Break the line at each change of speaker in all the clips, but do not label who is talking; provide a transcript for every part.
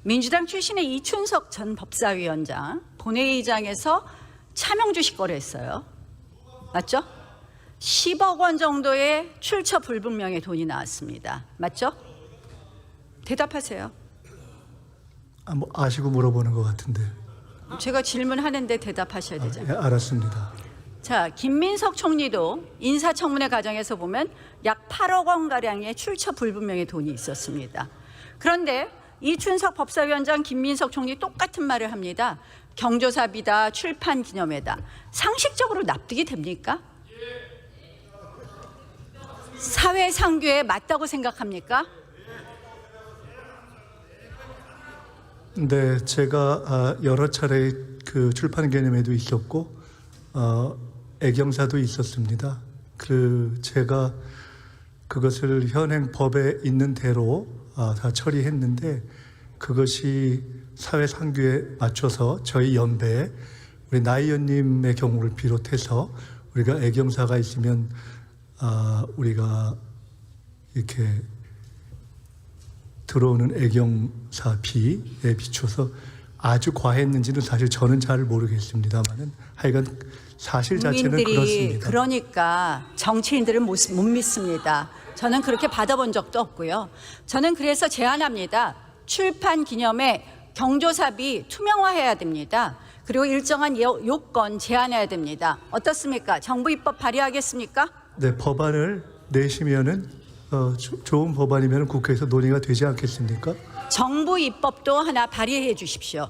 민주당 출신의 이춘석 전 법사위원장 본회의장에서 차명 주식 거래했어요. 맞죠? 10억 원 정도의 출처 불분명의 돈이 나왔습니다. 맞죠? 대답하세요.
뭐 아시고 물어보는 것 같은데.
제가 질문하는데 대답하셔야 되잖아요.
예, 알았습니다.
자, 김민석 총리도 인사청문회 과정에서 보면 약 8억 원가량의 출처 불분명의 돈이 있었습니다. 그런데 이춘석 법사위원장, 김민석 총리 똑같은 말을 합니다. 경조사비다, 출판 기념회다. 상식적으로 납득이 됩니까? 사회상규에 맞다고 생각합니까?
네, 제가 여러 차례 그 출판 개념에도 있었고 애경사도 있었습니다. 제가 그것을 현행 법에 있는 대로 다 처리했는데 그것이 사회상규에 맞춰서 저희 연배에 우리 나 의원님의 경우를 비롯해서 우리가 애경사가 있으면 우리가 이렇게 들어오는 애경사비에 비춰서 아주 과했는지는 사실 저는 잘 모르겠습니다만은 하여간 사실 자체는
국민들이
그렇습니다.
그러니까 정치인들을 못 믿습니다. 저는 그렇게 받아본 적도 없고요. 저는 그래서 제안합니다. 출판 기념회 경조사비 투명화해야 됩니다. 그리고 일정한 요건 제한해야 됩니다. 어떻습니까? 정부 입법 발의하겠습니까?
네, 법안을 내시면은 좋은 법안이면 국회에서 논의가 되지 않겠습니까?
정부 입법도 하나 발의해 주십시오.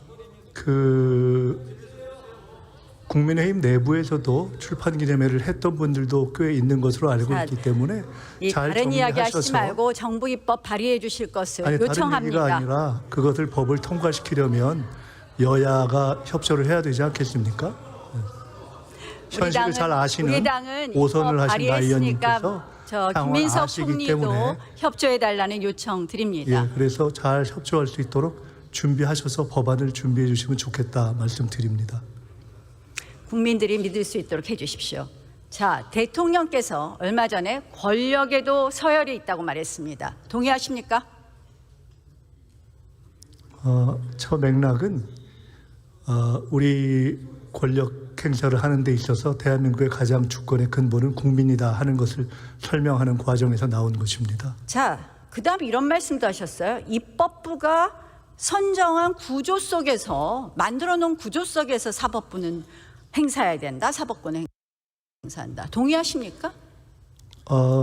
국민의힘 내부에서도 출판 기념회를 했던 분들도 꽤 있는 것으로 알고 있기 때문에 잘
다른 이야기 하시지
정리하셔서
말고 정부 입법 발의해 주실 것을
다른
요청합니다.
얘기가 아니라 그것을 법을 통과시키려면 여야가 협조를 해야 되지 않겠습니까? 현실을 잘 아시는
우리 당은
오선을
입법
하신 나 의원님께서
발의했으니까 저
상황을
김민석
아시기
총리도
때문에
협조해 달라는 요청 드립니다.
예, 그래서 잘 협조할 수 있도록 준비하셔서 법안을 준비해 주시면 좋겠다 말씀드립니다.
국민들이 믿을 수 있도록 해 주십시오. 자, 대통령께서 얼마 전에 권력에도 서열이 있다고 말했습니다. 동의하십니까?
저 맥락은 우리 권력 행사를 하는 데 있어서 대한민국의 가장 주권의 근본은 국민이다 하는 것을 설명하는 과정에서 나온 것입니다.
자, 그다음에 이런 말씀도 하셨어요. 입법부가 선정한 구조 속에서 만들어 놓은 구조 속에서 사법부는 행사해야 된다. 사법권을 행사한다. 동의하십니까?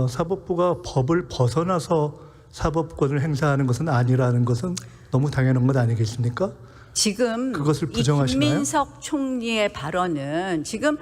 사법부가 법을 벗어나서 사법권을 행사하는 것은 아니라는 것은 너무 당연한 것 아니겠습니까?
지금
그것을
이
부정하시나요?
김민석 총리의 발언은 지금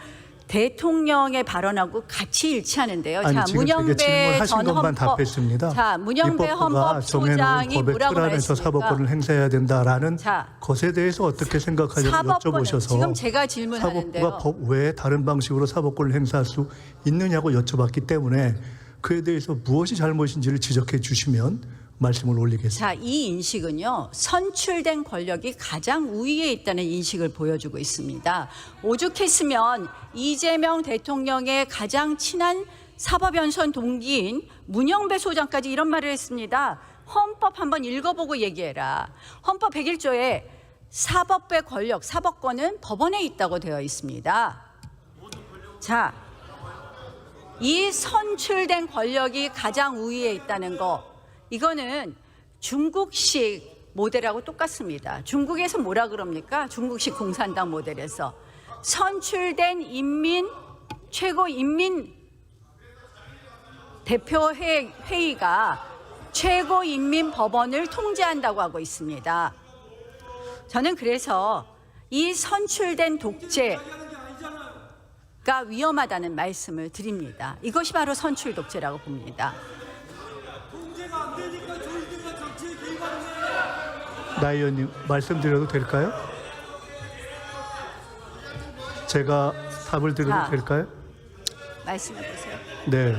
대통령의 발언하고 같이 일치하는데요.
아니,
자,
지금 제가 질문하신 것만 답했습니다.
자, 문영배
입법부가 정해놓은
헌법소장이
법의
뭐라고
틀 안에서
말했습니까?
사법권을 행사해야 된다라는
자,
것에 대해서 어떻게 생각하냐고
사법권은
여쭤보셔서
지금 제가 질문하는데요.
사법부가 법 외에 다른 방식으로 사법권을 행사할 수 있느냐고 여쭤봤기 때문에 그에 대해서 무엇이 잘못인지를 지적해 주시면 말씀을 올리겠습니다.
자, 이 인식은요, 선출된 권력이 가장 우위에 있다는 인식을 보여주고 있습니다. 오죽했으면 이재명 대통령의 가장 친한 사법연수원 동기인 문영배 소장까지 이런 말을 했습니다. 헌법 한번 읽어보고 얘기해라. 헌법 101조에 사법부의 권력, 사법권은 법원에 있다고 되어 있습니다. 자, 이 선출된 권력이 가장 우위에 있다는 거, 이거는 중국식 모델하고 똑같습니다. 중국에서 뭐라 그럽니까? 중국식 공산당 모델에서 선출된 최고 인민 대표 회의가 최고 인민 법원을 통제한다고 하고 있습니다. 저는 그래서 이 선출된 독재가 위험하다는 말씀을 드립니다. 이것이 바로 선출 독재라고 봅니다.
나 의원님 말씀드려도 될까요? 제가 답을 드려도 될까요?
말씀해 보세요.
네.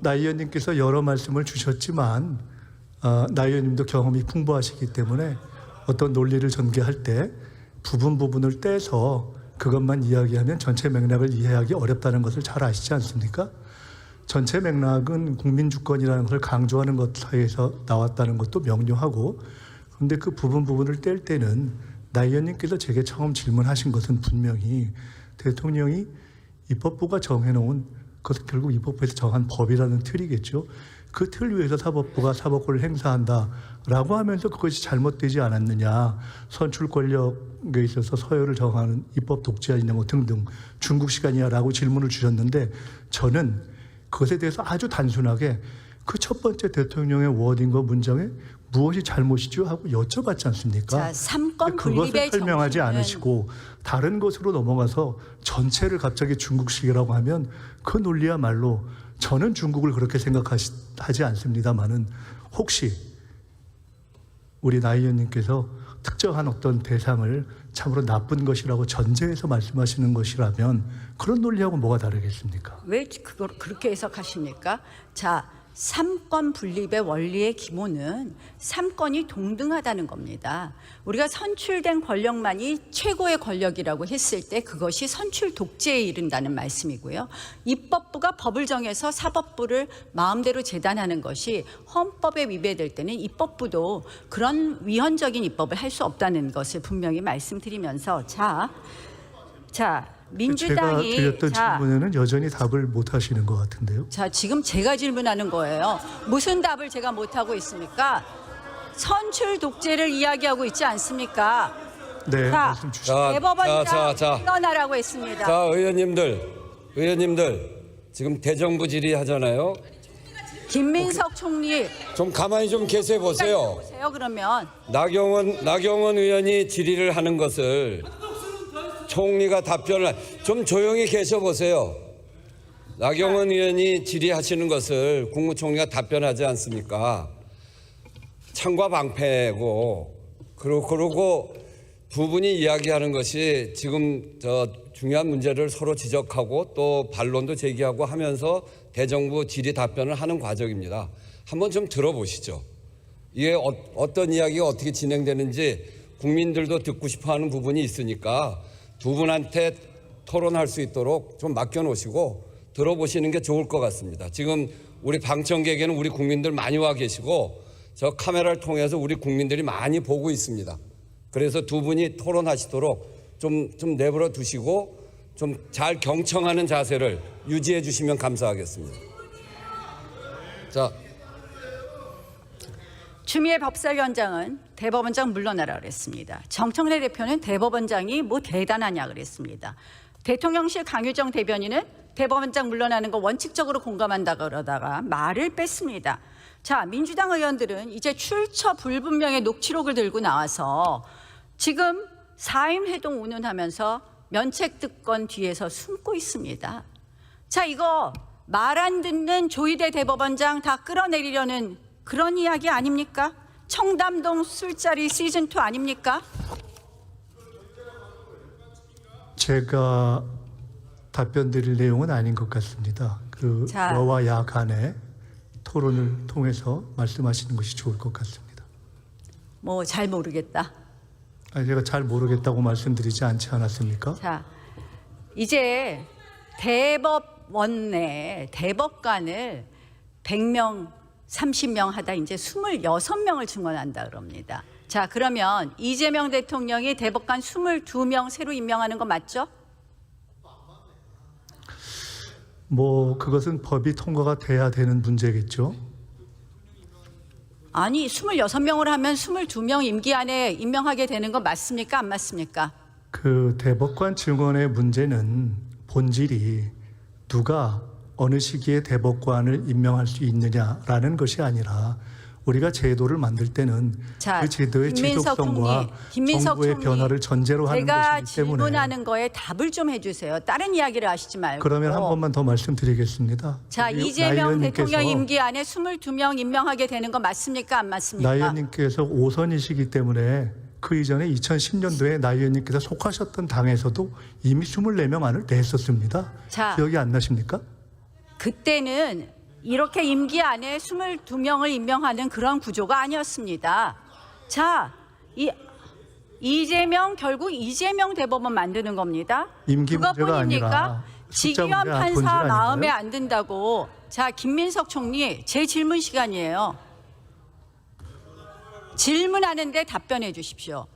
나 의원님께서 여러 말씀을 주셨지만 나 의원님도 경험이 풍부하시기 때문에 어떤 논리를 전개할 때 부분을 떼서 그것만 이야기하면 전체 맥락을 이해하기 어렵다는 것을 잘 아시지 않습니까? 전체 맥락은 국민주권이라는 것을 강조하는 것 사이에서 나왔다는 것도 명료하고 그런데 그 부분을 뗄 때는 나 의원님께서 제게 처음 질문하신 것은 분명히 대통령이 입법부가 정해놓은 그것은 결국 입법부에서 정한 법이라는 틀이겠죠. 그 틀 위에서 사법부가 사법권을 행사한다라고 하면서 그것이 잘못되지 않았느냐. 선출 권력에 있어서 서열을 정하는 입법 독재가 있는 것 등등 중국 시간이야라고 질문을 주셨는데 저는 그것에 대해서 아주 단순하게 그 첫 번째 대통령의 워딩과 문장에 무엇이 잘못이죠 하고 여쭤봤지 않습니까?
자, 3건
그것을
분립의
설명하지
정신은
않으시고 다른 것으로 넘어가서 전체를 갑자기 중국식이라고 하면 그 논리야말로 저는 중국을 그렇게 생각하지 않습니다만은 혹시 우리 나 의원님께서 특정한 어떤 대상을 참으로 나쁜 것이라고 전제해서 말씀하시는 것이라면 그런 논리하고 뭐가 다르겠습니까?
왜 그걸 그렇게 해석하십니까? 자, 3권 분립의 원리의 기본은 3권이 동등하다는 겁니다. 우리가 선출된 권력만이 최고의 권력이라고 했을 때 그것이 선출 독재에 이른다는 말씀이고요. 입법부가 법을 정해서 사법부를 마음대로 재단하는 것이 헌법에 위배될 때는 입법부도 그런 위헌적인 입법을 할 수 없다는 것을 분명히 말씀드리면서 자 민주당이
제가 드렸던 질문에는 여전히 답을 못 하시는 것 같은데요.
자, 지금 제가 질문하는 거예요. 무슨 답을 제가 못하고 있습니까? 선출 독재를 이야기하고 있지 않습니까?
네,
자,
말씀 주시죠.
대법원장 물러나라고 했습니다.
자, 의원님들 지금 대정부 질의하잖아요.
김민석 총리
좀 가만히 좀 계세요 보세요.
보세요. 그러면
나경원 의원이 질의를 하는 것을 총리가 답변을 좀 조용히 계셔 보세요. 나경원 의원이 질의하시는 것을 국무총리가 답변하지 않습니까? 창과 방패고 그러고 두 분이 이야기하는 것이 지금 저 중요한 문제를 서로 지적하고 또 반론도 제기하고 하면서 대정부 질의 답변을 하는 과정입니다. 한번 좀 들어보시죠. 이게 어떤 이야기가 어떻게 진행되는지 국민들도 듣고 싶어하는 부분이 있으니까 두 분한테 토론할 수 있도록 좀 맡겨놓으시고 들어보시는 게 좋을 것 같습니다. 지금 우리 방청객에는 우리 국민들 많이 와 계시고 저 카메라를 통해서 우리 국민들이 많이 보고 있습니다. 그래서 두 분이 토론하시도록 좀 내버려 두시고 좀 잘 경청하는 자세를 유지해 주시면 감사하겠습니다. 자,
추미애 법사위원장은 대법원장 물러나라 그랬습니다. 정청래 대표는 대법원장이 뭐 대단하냐 그랬습니다. 대통령실 강유정 대변인은 대법원장 물러나는 거 원칙적으로 공감한다 그러다가 말을 뺐습니다. 자, 민주당 의원들은 이제 출처 불분명의 녹취록을 들고 나와서 지금 4인 회동 운운하면서 면책특권 뒤에서 숨고 있습니다. 자, 이거 말 안 듣는 조희대 대법원장 다 끌어내리려는 그런 이야기 아닙니까? 청담동 술자리 시즌2 아닙니까?
제가 답변 드릴 내용은 아닌 것 같습니다. 그
자.
여와 야 간의 토론을 통해서 말씀하시는 것이 좋을 것 같습니다.
뭐 잘 모르겠다.
아니, 제가 잘 모르겠다고 말씀드리지 않지 않았습니까?
자, 이제 대법원 내 대법관을 100명, 30명 하다 이제 26명을 증원한다 그럽니다. 자, 그러면 이재명 대통령이 대법관 22명 새로 임명하는 거 맞죠?
뭐 그것은 법이 통과가 돼야 되는 문제겠죠.
아니, 26명을 하면 22명 임기 안에 임명하게 되는 거 맞습니까? 안 맞습니까?
그 대법관 증언의 문제는 본질이 누가 어느 시기에 대법관을 임명할 수 있느냐라는 것이 아니라 우리가 제도를 만들 때는
자,
그 제도의
김민석
지속성과 정부의
총리,
변화를 전제로 하는
제가
것이기 때문에
질문하는 거에 답을 좀 해주세요. 다른 이야기를 하시지 말고.
그러면 한 번만 더 말씀드리겠습니다.
자,
우리 나
이재명
의원님께서
대통령 임기 안에 22명 임명하게 되는 거 맞습니까? 안 맞습니까?
나 의원님께서 오선이시기 때문에 그 이전에 2010년도에 나 의원님께서 속하셨던 당에서도 이미 24명 안을 냈었습니다.
자.
기억이 안 나십니까?
그때는 이렇게 임기 안에 22명을 임명하는 그런 구조가 아니었습니다. 자, 이재명 결국 이재명 대법원 만드는 겁니다.
임기 문제가
그것뿐입니까?
아니라 숫자
지기현
문제, 본질
판사
아닌가요?
마음에 안 든다고. 자, 김민석 총리 제 질문 시간이에요. 질문하는데 답변해 주십시오.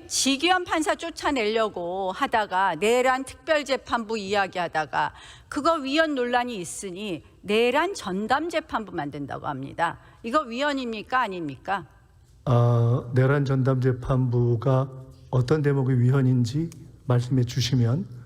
지기현 판사 쫓아내려고 하다가 내란 특별재판부 이야기하다가 그거 위헌 논란이 있으니 내란 전담재판부 만든다고 합니다. 이거 위헌입니까 아닙니까?
내란 전담재판부가 어떤 대목이 위헌인지 말씀해 주시면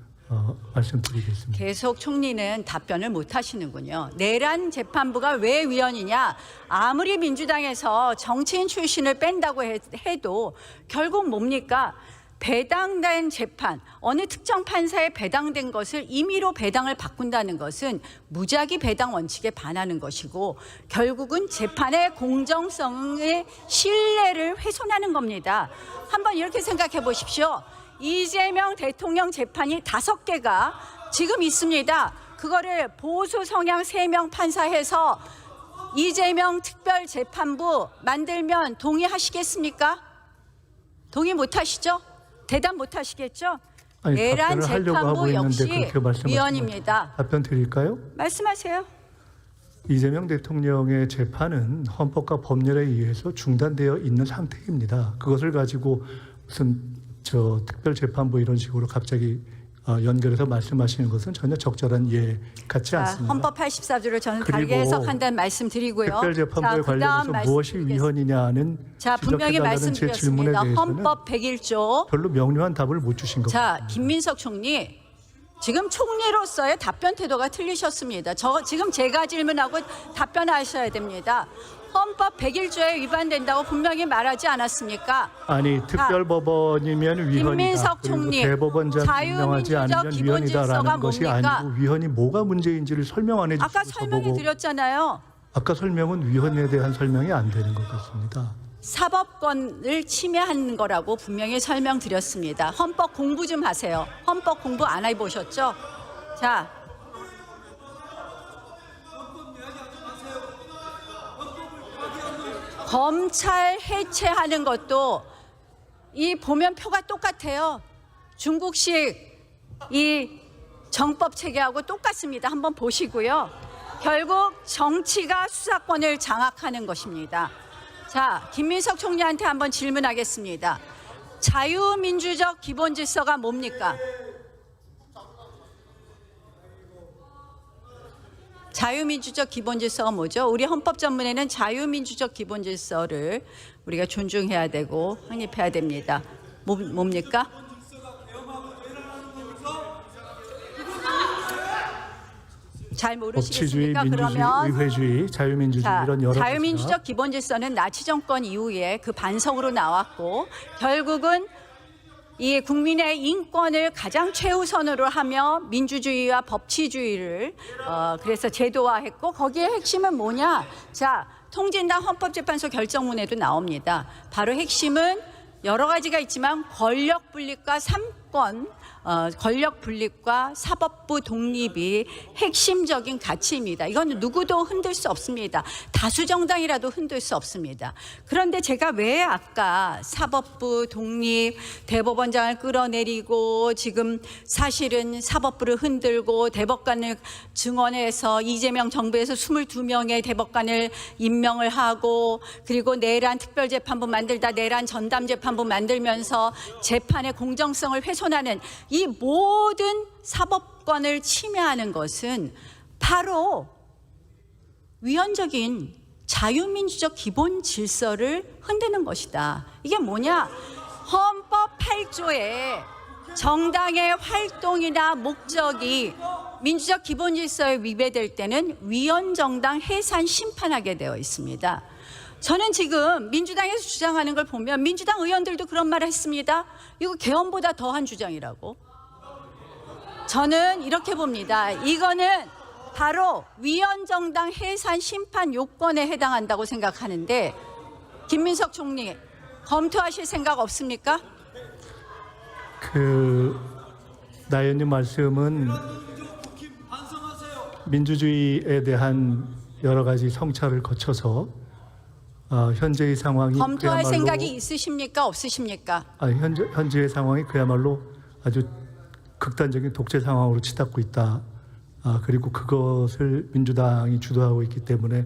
말씀드리겠습니다.
계속 총리는 답변을 못 하시는군요. 내란 재판부가 왜 위헌이냐? 아무리 민주당에서 정치인 출신을 뺀다고 해도 결국 뭡니까? 배당된 재판, 어느 특정 판사에 배당된 것을 임의로 배당을 바꾼다는 것은 무작위 배당 원칙에 반하는 것이고 결국은 재판의 공정성의 신뢰를 훼손하는 겁니다. 한번 이렇게 생각해 보십시오. 이재명 대통령 재판이 5개가 지금 있습니다. 그거를 보수 성향 3명 판사해서 이재명 특별재판부 만들면 동의하시겠습니까? 동의 못하시죠? 대답 못하시겠죠?
아니,
내란
답변을 하려고 하고
재판부
있는데
역시
그렇게 말씀하시면
위헌입니다.
답변 드릴까요?
말씀하세요.
이재명 대통령의 재판은 헌법과 법률에 의해서 중단되어 있는 상태입니다. 그것을 가지고 무슨 특별재판부 이런 식으로 갑자기 연결해서 말씀하시는 것은 전혀 적절한 예 같지 않습니다.
헌법 84조를 저는
그리고
다르게 해석한다는 말씀 드리고요.
특별재판부에 관련해서 무엇이 위헌이냐는
분명히
지적해달라는 제 질문에
말씀드렸습니다.
대해서는
헌법 101조.
별로 명료한 답을 못 주신 것 같습니다.
김민석 총리, 지금 총리로서의 답변 태도가 틀리셨습니다. 지금 제가 질문하고 답변하셔야 됩니다. 헌법 101조에 위반된다고 분명히 말하지 않았습니까?
아니 특별법원이면 위헌이다.
김민석
그리고
총리,
대법원장 임명하지 않으면
기본 질서가
위헌이다라는 것이
뭡니까?
아니고 위헌이 뭐가 문제인지를 설명 안 해주시고
아까 설명해 드렸잖아요.
아까 설명은 위헌에 대한 설명이 안 되는 것 같습니다.
사법권을 침해하는 거라고 분명히 설명드렸습니다. 헌법 공부 좀 하세요. 헌법 공부 안 해보셨죠? 자, 검찰 해체하는 것도 이 보면 표가 똑같아요. 중국식 이 정법 체계하고 똑같습니다. 한번 보시고요. 결국 정치가 수사권을 장악하는 것입니다. 자, 김민석 총리한테 한번 질문하겠습니다. 자유민주적 기본 질서가 뭡니까? 자유민주적 기본 질서가 뭐죠? 우리 헌법 전문에는 자유민주적 기본 질서를 우리가 존중해야 되고 확립해야 됩니다. 뭡니까? 잘
법치주의,
모르시겠습니까?
민주주의,
그러면
의회주의, 자유민주주의 이런 여러
자유민주적 기본 질서는 나치 정권 이후에 그 반성으로 나왔고 결국은 이 국민의 인권을 가장 최우선으로 하며 민주주의와 법치주의를 그래서 제도화했고 거기에 핵심은 뭐냐? 자, 통진당 헌법재판소 결정문에도 나옵니다. 바로 핵심은 여러 가지가 있지만 권력 분립과 권력 분립과 사법부 독립이 핵심적인 가치입니다. 이건 누구도 흔들 수 없습니다. 다수 정당이라도 흔들 수 없습니다. 그런데 제가 왜 아까 사법부 독립, 대법원장을 끌어내리고 지금 사실은 사법부를 흔들고 대법관을 증원해서 이재명 정부에서 22명의 대법관을 임명을 하고 그리고 내란 특별재판부 만들다 내란 전담재판부 만들면서 재판의 공정성을 훼손하는 이 모든 사법권을 침해하는 것은 바로 위헌적인 자유민주적 기본 질서를 흔드는 것이다. 이게 뭐냐? 헌법 8조에 정당의 활동이나 목적이 민주적 기본 질서에 위배될 때는 위헌정당 해산 심판하게 되어 있습니다. 저는 지금 민주당에서 주장하는 걸 보면 민주당 의원들도 그런 말을 했습니다. 이거 개헌보다 더한 주장이라고. 저는 이렇게 봅니다. 이거는 바로 위헌정당 해산 심판 요건에 해당한다고 생각하는데 김민석 총리 검토하실 생각 없습니까?
나 의원님 말씀은 민주주의에 대한 여러 가지 성찰을 거쳐서 현재의 상황이
검토할
그야말로
생각이 있으십니까? 없으십니까?
현재의 상황이 그야말로 아주 극단적인 독재 상황으로 치닫고 있다. 그리고 그것을 민주당이 주도하고 있기 때문에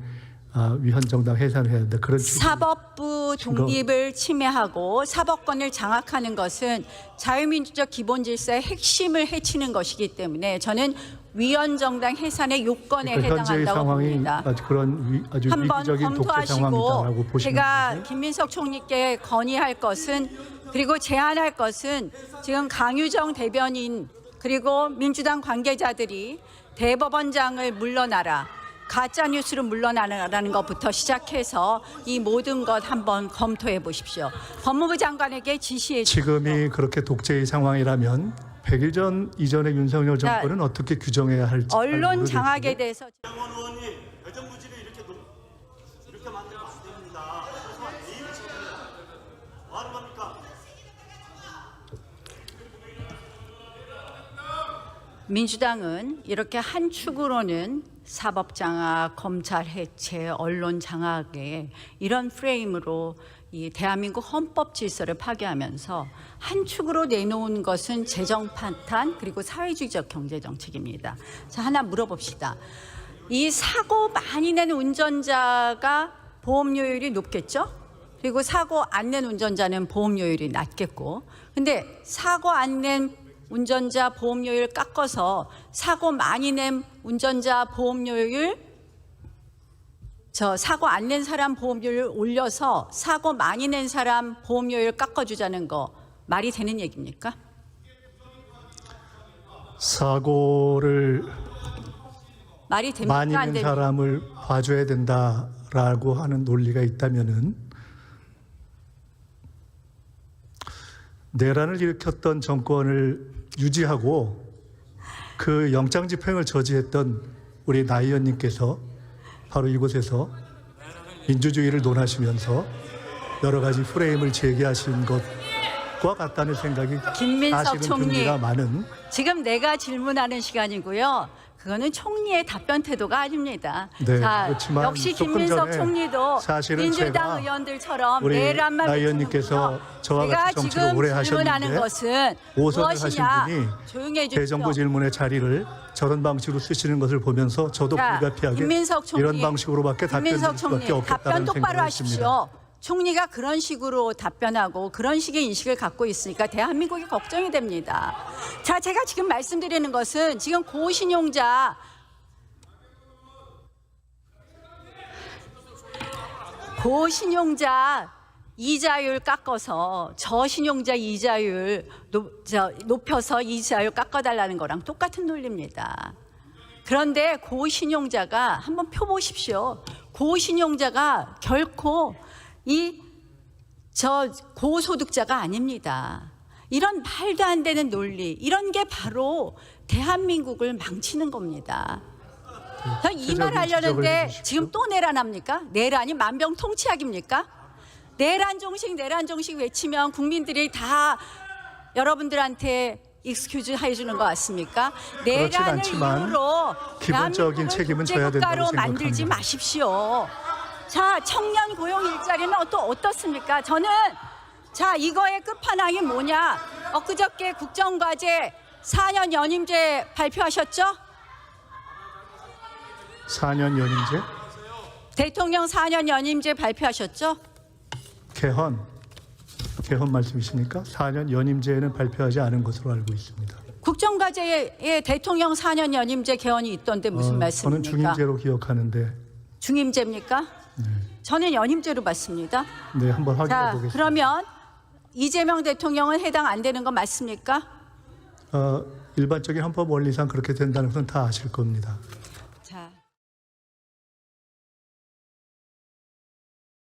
위헌정당 해산을 해야 된다. 그런 취지.
사법부 독립을 침해하고 사법권을 장악하는 것은 자유민주적 기본질서의 핵심을 해치는 것이기 때문에 저는 위헌정당 해산의 요건에
그러니까 현재의
해당한다고
상황이
봅니다.
아주
한번
위기적인 독재 상황이다라고
검토하시고
보시면
제가
되죠.
김민석 총리께 건의할 것은 그리고 제안할 것은 지금 강유정 대변인 그리고 민주당 관계자들이 대법원장을 물러나라, 가짜 뉴스로 물러나라는 것부터 시작해서 이 모든 것 한번 검토해 보십시오. 법무부 장관에게 지시해 주십시오.
지금이 그렇게 독재의 상황이라면 100일 전 이전의 윤석열 정권은 어떻게 규정해야 할지 잘
언론
모르겠고요.
장악에 대해서
장원 의원님 대정부질을 이렇게 만들면 안 됩니다. 그래서 이의를 지킵니다. 뭐 하는 겁니까?
민주당은 이렇게 한 축으로는 사법 장악, 검찰 해체, 언론 장악에 이런 프레임으로 이 대한민국 헌법 질서를 파괴하면서 한 축으로 내놓은 것은 재정 파탄 그리고 사회주의적 경제 정책입니다. 자, 하나 물어봅시다. 이 사고 많이 낸 운전자가 보험료율이 높겠죠? 그리고 사고 안 낸 운전자는 보험료율이 낮겠고, 근데 사고 안 낸 운전자 보험료율 깎아서 사고 많이 낸 운전자 보험료율 사고 안 낸 사람 보험료율 올려서 사고 많이 낸 사람 보험료율 깎아주자는 거 말이 되는 얘기입니까?
사고를
말이 됩니까?
많이
안
낸
됩니까?
사람을 봐줘야 된다라고 하는 논리가 있다면은 내란을 일으켰던 정권을 유지하고 그 영장 집행을 저지했던 우리 나 의원님께서 바로 이곳에서 민주주의를 논하시면서 여러 가지 프레임을 제기하신 것과 같다는 생각이
김민석
사실은
총리.
듭니다. 많은
지금 내가 질문하는 시간이고요. 그거는 총리의 답변 태도가 아닙니다.
네,
자,
그렇지만
역시
조금
김민석
전에
총리도
사실은
민주당
제가
의원들처럼
우리
내란만
나 의원님께서 저와
제가
같이 정치를
지금
오래
질문하는
하셨는데
것은
오선을 하신
무엇이냐?
분이
조용히 해주십시오.
대정부 질문의 자리를 저런 방식으로 쓰시는 것을 보면서 저도
자,
불가피하게
김민석 총리,
이런 방식으로밖에 답변드릴
김민석 총리,
수밖에
답변
없겠다는
똑바로
생각을 했습니다.
하십시오. 총리가 그런 식으로 답변하고 그런 식의 인식을 갖고 있으니까 대한민국이 걱정이 됩니다. 자, 제가 지금 말씀드리는 것은 지금 고신용자 이자율 깎아서 저신용자 이자율 높여서 이자율 깎아달라는 거랑 똑같은 논리입니다. 그런데 고신용자가 한번 펴보십시오. 고신용자가 결코 고소득자가 아닙니다. 이런 말도 안 되는 논리, 이런 게 바로 대한민국을 망치는 겁니다. 이 말 하려는데 지금 또 내란합니까? 내란이 만병통치약입니까? 내란 종식 외치면 국민들이 다 여러분들한테 익스큐즈 해주는 것 같습니까? 내란을
않지만
이유로
기본적인 책임은 져야 된다고
국가로 만들지
생각합니다.
마십시오. 자, 청년 고용 일자리는 또 어떻습니까? 저는 자, 이거의 끝판왕이 뭐냐? 엊그저께 국정과제 4년 연임제 발표하셨죠?
4년 연임제,
대통령 4년 연임제 발표하셨죠?
개헌 말씀이십니까? 4년 연임제는 발표하지 않은 것으로 알고 있습니다.
국정과제에 대통령 4년 연임제 개헌이 있던데 무슨
저는
말씀입니까?
중임제로 기억하는데
중임제입니까? 저는 연임제로 봤습니다.
네, 한번 확인해
자,
보겠습니다.
그러면 이재명 대통령은 해당 안 되는 거 맞습니까?
일반적인 헌법 원리상 그렇게 된다는 것은 다 아실 겁니다.